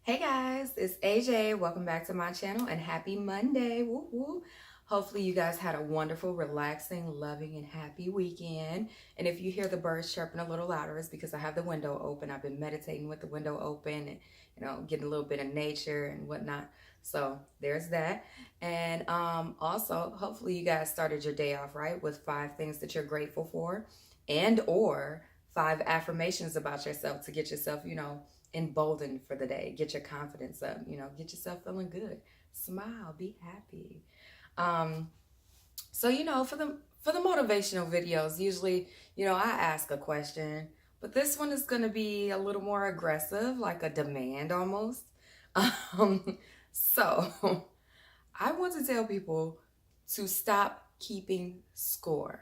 Hey guys, it's AJ. Welcome back to my channel and happy Monday. Woo woo. Hopefully you guys had a wonderful, relaxing, loving, and happy weekend. And if you hear the birds chirping a little louder, it's because I have the window open. I've been meditating with the window open and getting a little bit of nature and whatnot. So there's that. And also, hopefully you guys started your day off right with 5 things that you're grateful for and or 5 affirmations about yourself to get yourself, emboldened for the day. Get your confidence up, get yourself feeling good. Smile, be happy. Um, so for the motivational videos, usually, I ask a question, but this one is gonna be a little more aggressive, like a demand almost. Um, so I want to tell people to stop keeping score.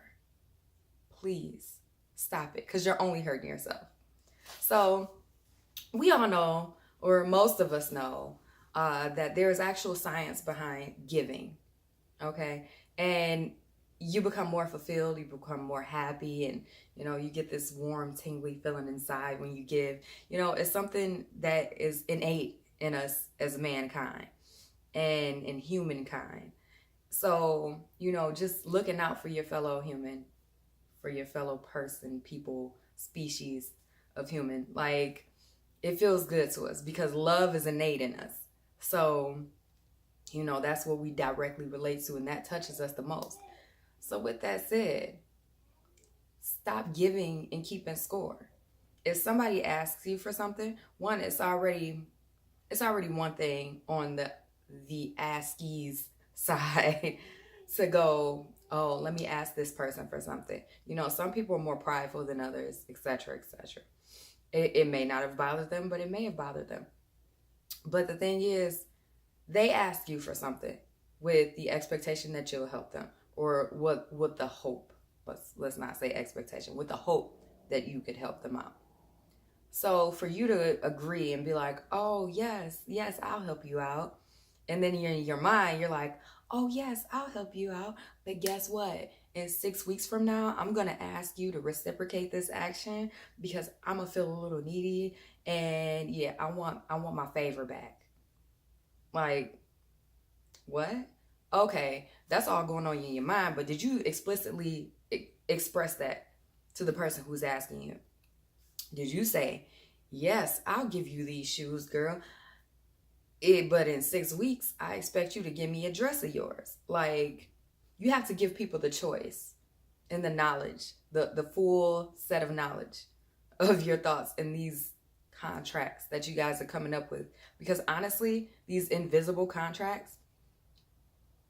Please stop it, because you're only hurting yourself. So we all know, or most of us know, that there is actual science behind giving. Okay. And you become more fulfilled, you become more happy, and you get this warm, tingly feeling inside when you give. It's something that is innate in us as mankind and in humankind. So, just looking out for your fellow human, for your fellow person, people, species of human. Like, it feels good to us because love is innate in us. So, that's what we directly relate to, and that touches us the most. So, with that said, stop giving and keeping score. If somebody asks you for something, one, it's already one thing on the askies side to go, oh, let me ask this person for something. Some people are more prideful than others, etc., etc. It may not have bothered them, but it may have bothered them. But the thing is, they ask you for something with the expectation that you'll help them, or what with the hope. Let's not say expectation, with the hope that you could help them out. So for you to agree and be like, oh yes, yes, I'll help you out. And then you're in your mind, you're like, oh yes, I'll help you out. But guess what? In 6 weeks from now, I'm gonna ask you to reciprocate this action because I'm gonna feel a little needy, and yeah, I want my favor back. Like, what? Okay, that's all going on in your mind, but did you explicitly express that to the person who's asking you? Did you say, yes, I'll give you these shoes, girl, but in 6 weeks, I expect you to give me a dress of yours? Like, you have to give people the choice and the knowledge, the full set of knowledge of your thoughts and these contracts that you guys are coming up with. Because honestly, these invisible contracts,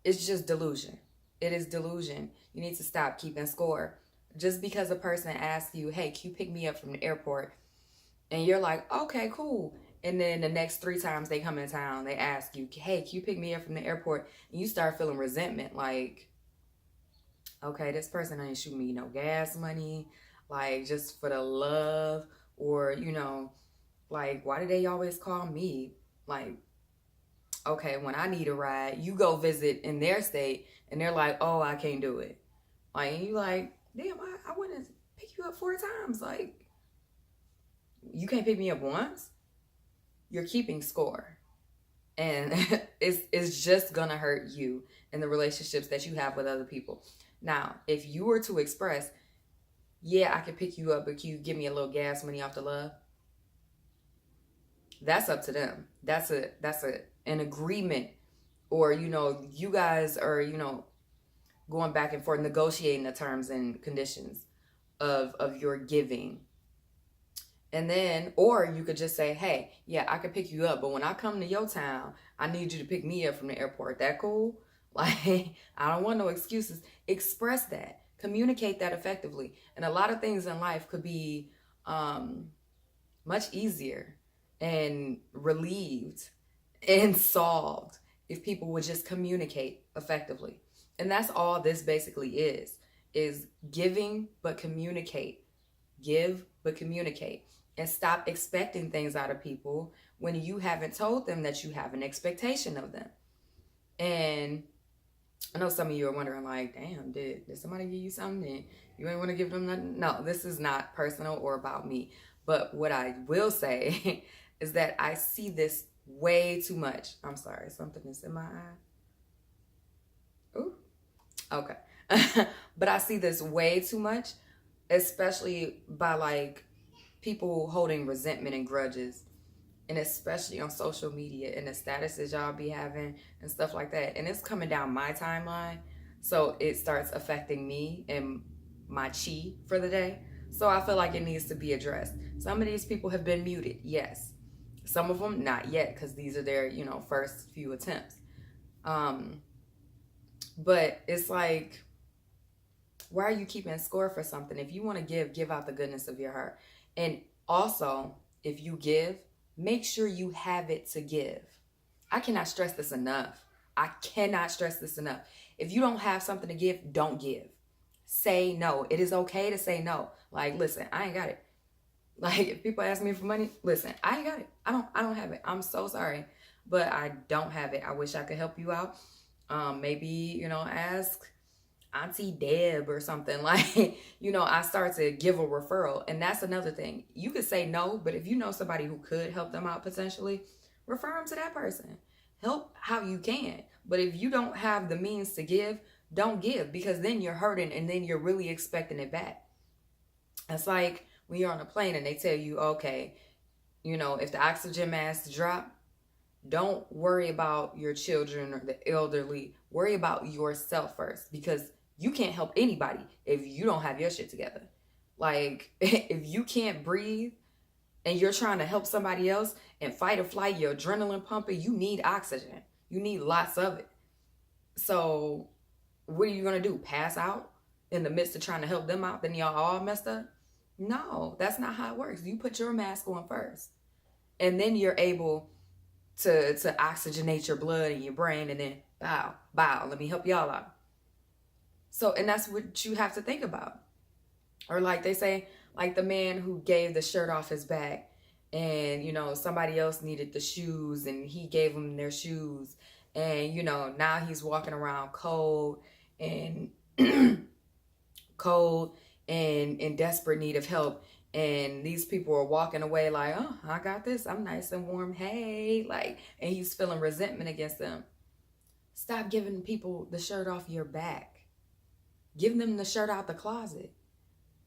it's just delusion. It is delusion. You need to stop keeping score. Just because a person asks you, hey, can you pick me up from the airport? And you're like, okay, cool. And then the next 3 times they come in town, they ask you, hey, can you pick me up from the airport? And you start feeling resentment, like, okay, this person ain't shooting me no gas money, like, just for the love, or, like, why do they always call me? Like, okay, when I need a ride, you go visit in their state, and they're like, oh, I can't do it. Like, and you like, damn, I went and pick you up 4 times. Like, you can't pick me up once? You're keeping score. And it's just gonna hurt you in the relationships that you have with other people. Now, if you were to express, yeah, I can pick you up, but can you give me a little gas money off the love? That's up to them. That's an agreement, or you guys are going back and forth negotiating the terms and conditions of your giving. And then, or you could just say, hey, yeah, I could pick you up, but when I come to your town, I need you to pick me up from the airport. That cool? Like, I don't want no excuses. Express that. Communicate that effectively. And a lot of things in life could be much easier and relieved and solved if people would just communicate effectively. And that's all this basically is giving but communicate. Give but communicate. And stop expecting things out of people when you haven't told them that you have an expectation of them. And I know some of you are wondering, like, damn, did somebody give you something? You ain't want to give them nothing? No, this is not personal or about me. But what I will say is that I see this way too much. I'm sorry, something is in my eye. Ooh, okay. But I see this way too much, especially by like people holding resentment and grudges, and especially on social media and the statuses y'all be having and stuff like that. And it's coming down my timeline, so it starts affecting me and my chi for the day. So I feel like it needs to be addressed. Some of these people have been muted, yes. Some of them not yet, because these are their, first few attempts. But it's like, why are you keeping score for something? If you want to give out the goodness of your heart. And also, if you give, make sure you have it to give. I cannot stress this enough. I cannot stress this enough. If you don't have something to give, don't give. Say no. It is okay to say no. Like, listen, I ain't got it. Like, if people ask me for money, listen, I ain't got it. I don't have it. I'm so sorry, but I don't have it. I wish I could help you out. Maybe, ask Auntie Deb or something. Like, I start to give a referral. And that's another thing. You could say no, but if you know somebody who could help them out potentially, refer them to that person. Help how you can. But if you don't have the means to give, don't give, because then you're hurting and then you're really expecting it back. It's like when you're on a plane and they tell you, okay, if the oxygen masks drop, don't worry about your children or the elderly. Worry about yourself first, because you can't help anybody if you don't have your shit together. Like, if you can't breathe and you're trying to help somebody else and fight or flight, your adrenaline pumping, you need oxygen. You need lots of it. So what are you going to do? Pass out in the midst of trying to help them out? Then y'all all messed up? No, that's not how it works. You put your mask on first, and then you're able to oxygenate your blood and your brain, and then bow, let me help y'all out. So, and that's what you have to think about. Or like they say, like the man who gave the shirt off his back, and somebody else needed the shoes and he gave them their shoes, and now he's walking around cold and cold and in desperate need of help. And these people are walking away like, oh, I got this. I'm nice and warm. Hey, like, and he's feeling resentment against them. Stop giving people the shirt off your back. Give them the shirt out the closet.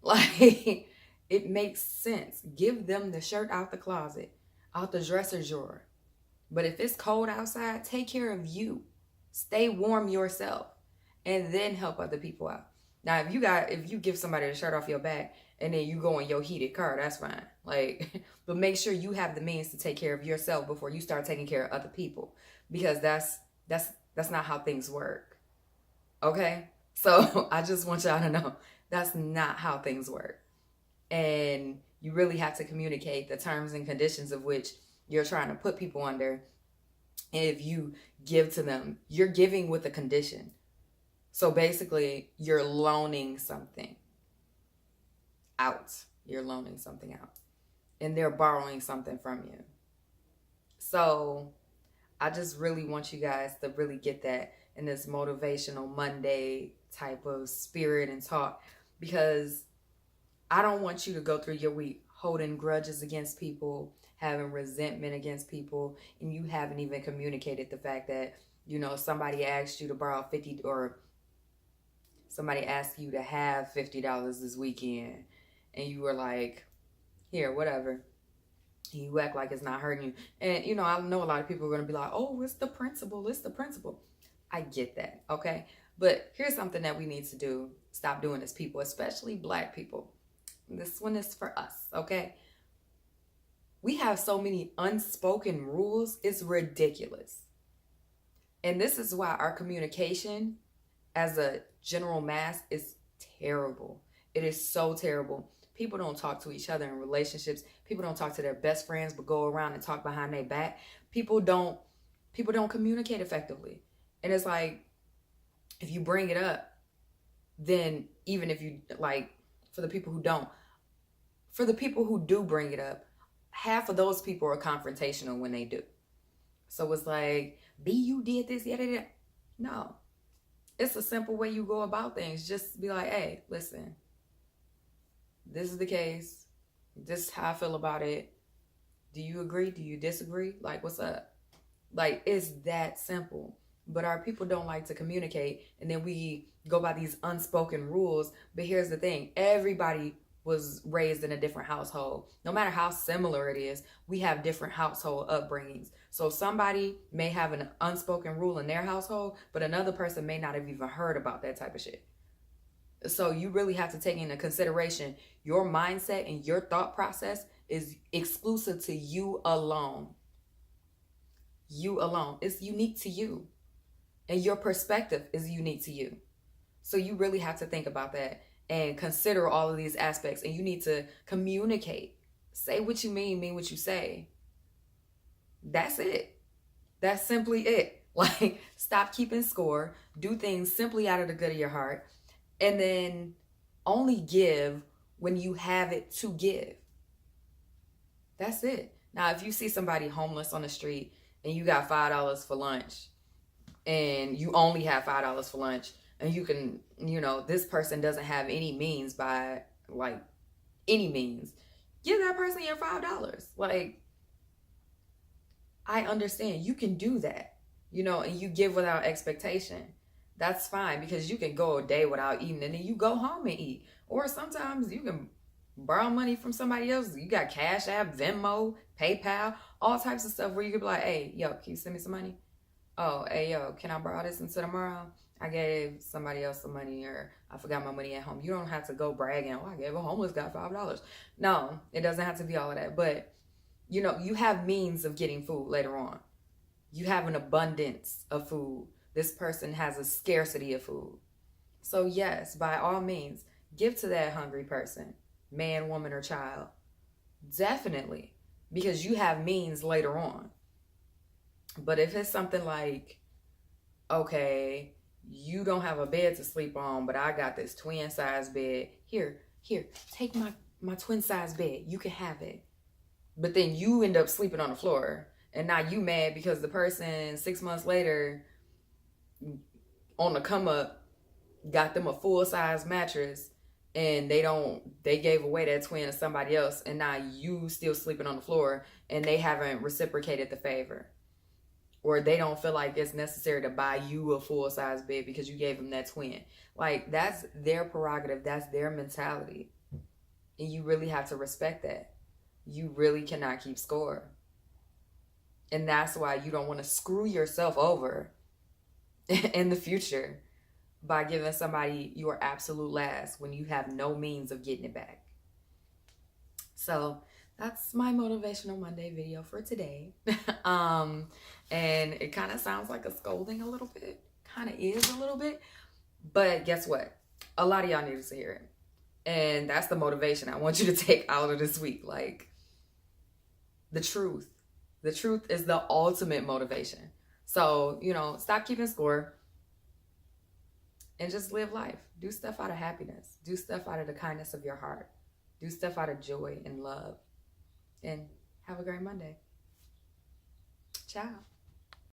Like, it makes sense. Give them the shirt out the closet, out the dresser drawer. But if it's cold outside, take care of you. Stay warm yourself, and then help other people out. Now, if you give somebody the shirt off your back and then you go in your heated car, that's fine. Like, but make sure you have the means to take care of yourself before you start taking care of other people, because that's not how things work. Okay? So I just want y'all to know that's not how things work. And you really have to communicate the terms and conditions of which you're trying to put people under. And if you give to them, you're giving with a condition. So basically, you're loaning something out. You're loaning something out. And they're borrowing something from you. So I just really want you guys to really get that in this motivational Monday type of spirit and talk, because I don't want you to go through your week holding grudges against people, having resentment against people, and you haven't even communicated the fact that, somebody asked you to borrow $50, or somebody asked you to have $50 this weekend, and you were like, here, whatever. And you act like it's not hurting you. And, I know a lot of people are going to be like, oh, it's the principle. It's the principle. I get that, okay? But here's something that we need to do. Stop doing as people, especially Black people. This one is for us, okay? We have so many unspoken rules. It's ridiculous. And this is why our communication as a general mass is terrible. It is so terrible. People don't talk to each other in relationships. People don't talk to their best friends, but go around and talk behind their back. People don't communicate effectively. And it's like, if you bring it up, then even if you, like, for the people who do bring it up, half of those people are confrontational when they do. So it's like, B, you did this, yeah. No. It's a simple way you go about things. Just be like, hey, listen, this is the case. This is how I feel about it. Do you agree? Do you disagree? Like, what's up? Like, it's that simple. But our people don't like to communicate, and then we go by these unspoken rules. But here's the thing: everybody was raised in a different household. No matter how similar it is, we have different household upbringings. So somebody may have an unspoken rule in their household, but another person may not have even heard about that type of shit. So you really have to take into consideration your mindset, and your thought process is exclusive to you alone. You alone. It's unique to you. And your perspective is unique to you. So you really have to think about that and consider all of these aspects. And you need to communicate. Say what you mean what you say. That's it. That's simply it. Like, stop keeping score. Do things simply out of the good of your heart. And then only give when you have it to give. That's it. Now, if you see somebody homeless on the street and you got $5 for lunch, and you only have $5 for lunch, and you can, this person doesn't have any means by, like, any means, give that person your $5. Like, I understand you can do that, and you give without expectation. That's fine, because you can go a day without eating and then you go home and eat. Or sometimes you can borrow money from somebody else. You got Cash App, Venmo, PayPal, all types of stuff where you could be like, hey, yo, can you send me some money? Oh, hey, yo, can I borrow this until tomorrow? I gave somebody else some money, or I forgot my money at home. You don't have to go bragging, oh, I gave a homeless guy $5. No, it doesn't have to be all of that. But, you have means of getting food later on. You have an abundance of food. This person has a scarcity of food. So yes, by all means, give to that hungry person, man, woman, or child. Definitely. Because you have means later on. But if it's something like, okay, you don't have a bed to sleep on, but I got this twin size bed. Here, take my twin size bed. You can have it. But then you end up sleeping on the floor. And now you mad because the person 6 months later on the come up got them a full size mattress, and they gave away that twin to somebody else, and now you still sleeping on the floor, and they haven't reciprocated the favor. Or they don't feel like it's necessary to buy you a full-size bed because you gave them that twin. Like, that's their prerogative. That's their mentality. And you really have to respect that. You really cannot keep score. And that's why you don't want to screw yourself over in the future by giving somebody your absolute last when you have no means of getting it back. So that's my Motivational Monday video for today. And it kind of sounds like a scolding a little bit. Kind of is a little bit. But guess what? A lot of y'all need to hear it. And that's the motivation I want you to take out of this week. Like, the truth. The truth is the ultimate motivation. So, stop keeping score. And just live life. Do stuff out of happiness. Do stuff out of the kindness of your heart. Do stuff out of joy and love. And have a great Monday. Ciao.